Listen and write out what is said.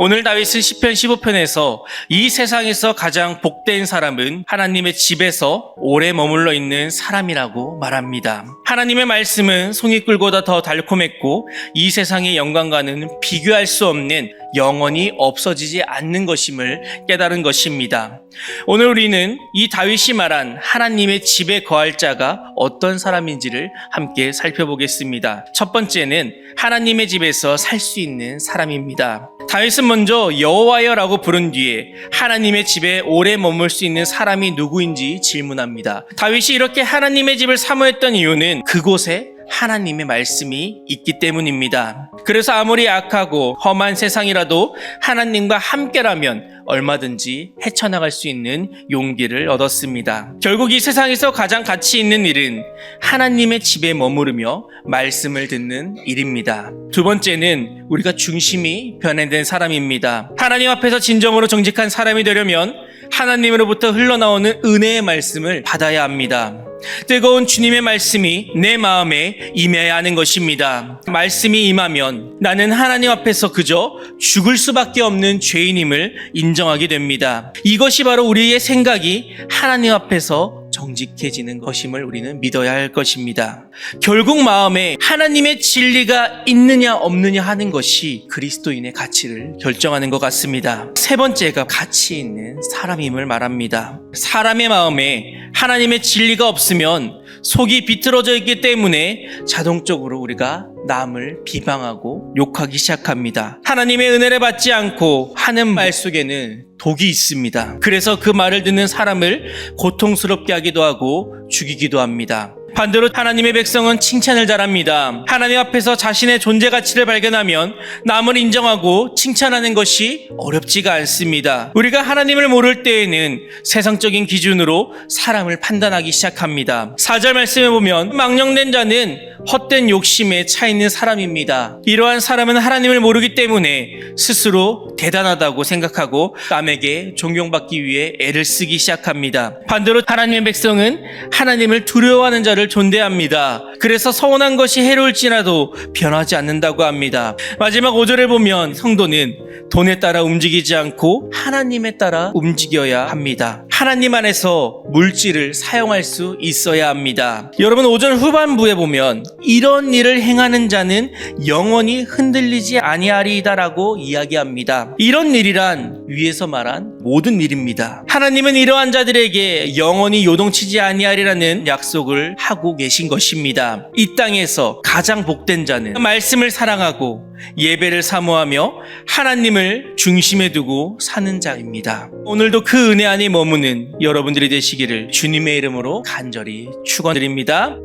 오늘 다윗은 시편 15편에서 이 세상에서 가장 복된 사람은 하나님의 집에서 오래 머물러 있는 사람이라고 말합니다. 하나님의 말씀은 송이꿀보다 더 달콤했고 이 세상의 영광과는 비교할 수 없는 영원히 없어지지 않는 것임을 깨달은 것입니다. 오늘 우리는 이 다윗이 말한 하나님의 집에 거할 자가 어떤 사람인지를 함께 살펴보겠습니다. 첫 번째는 하나님의 집에서 살 수 있는 사람입니다. 다윗은 먼저 여호와여라고 부른 뒤에 하나님의 집에 오래 머물 수 있는 사람이 누구인지 질문합니다. 다윗이 이렇게 하나님의 집을 사모했던 이유는 그곳에 하나님의 말씀이 있기 때문입니다. 그래서 아무리 악하고 험한 세상이라도 하나님과 함께라면 얼마든지 헤쳐나갈 수 있는 용기를 얻었습니다. 결국 이 세상에서 가장 가치 있는 일은 하나님의 집에 머무르며 말씀을 듣는 일입니다. 두 번째는 우리가 중심이 변화된 사람입니다. 하나님 앞에서 진정으로 정직한 사람이 되려면 하나님으로부터 흘러나오는 은혜의 말씀을 받아야 합니다. 뜨거운 주님의 말씀이 내 마음에 임해야 하는 것입니다. 말씀이 임하면 나는 하나님 앞에서 그저 죽을 수밖에 없는 죄인임을 인정하게 됩니다. 이것이 바로 우리의 생각이 하나님 앞에서 정직해지는 것임을 우리는 믿어야 할 것입니다. 결국 마음에 하나님의 진리가 있느냐 없느냐 하는 것이 그리스도인의 가치를 결정하는 것 같습니다. 세 번째가 가치 있는 사람임을 말합니다. 사람의 마음에 하나님의 진리가 없으면 속이 비틀어져 있기 때문에 자동적으로 우리가 남을 비방하고 욕하기 시작합니다. 하나님의 은혜를 받지 않고 하는 말 속에는 독이 있습니다. 그래서 그 말을 듣는 사람을 고통스럽게 하기도 하고 죽이기도 합니다. 반대로 하나님의 백성은 칭찬을 잘합니다. 하나님 앞에서 자신의 존재 가치를 발견하면 남을 인정하고 칭찬하는 것이 어렵지가 않습니다. 우리가 하나님을 모를 때에는 세상적인 기준으로 사람을 판단하기 시작합니다. 4절 말씀에 보면 망령된 자는 헛된 욕심에 차 있는 사람입니다. 이러한 사람은 하나님을 모르기 때문에 스스로 대단하다고 생각하고 남에게 존경받기 위해 애를 쓰기 시작합니다. 반대로 하나님의 백성은 하나님을 두려워하는 자를 존대합니다. 그래서 서운한 것이 해로울지라도 변하지 않는다고 합니다. 마지막 5절을 보면 성도는 돈에 따라 움직이지 않고 하나님에 따라 움직여야 합니다. 하나님 안에서 물질을 사용할 수 있어야 합니다. 여러분 5절 후반부에 보면 이런 일을 행하는 자는 영원히 흔들리지 아니하리이다라고 이야기합니다. 이런 일이란 위에서 말한 모든 일입니다. 하나님은 이러한 자들에게 영원히 요동치지 아니하리라는 약속을 하고 계신 것입니다. 이 땅에서 가장 복된 자는 말씀을 사랑하고 예배를 사모하며 하나님을 중심에 두고 사는 자입니다. 오늘도 그 은혜 안에 머무는 여러분들이 되시기를 주님의 이름으로 간절히 축원드립니다.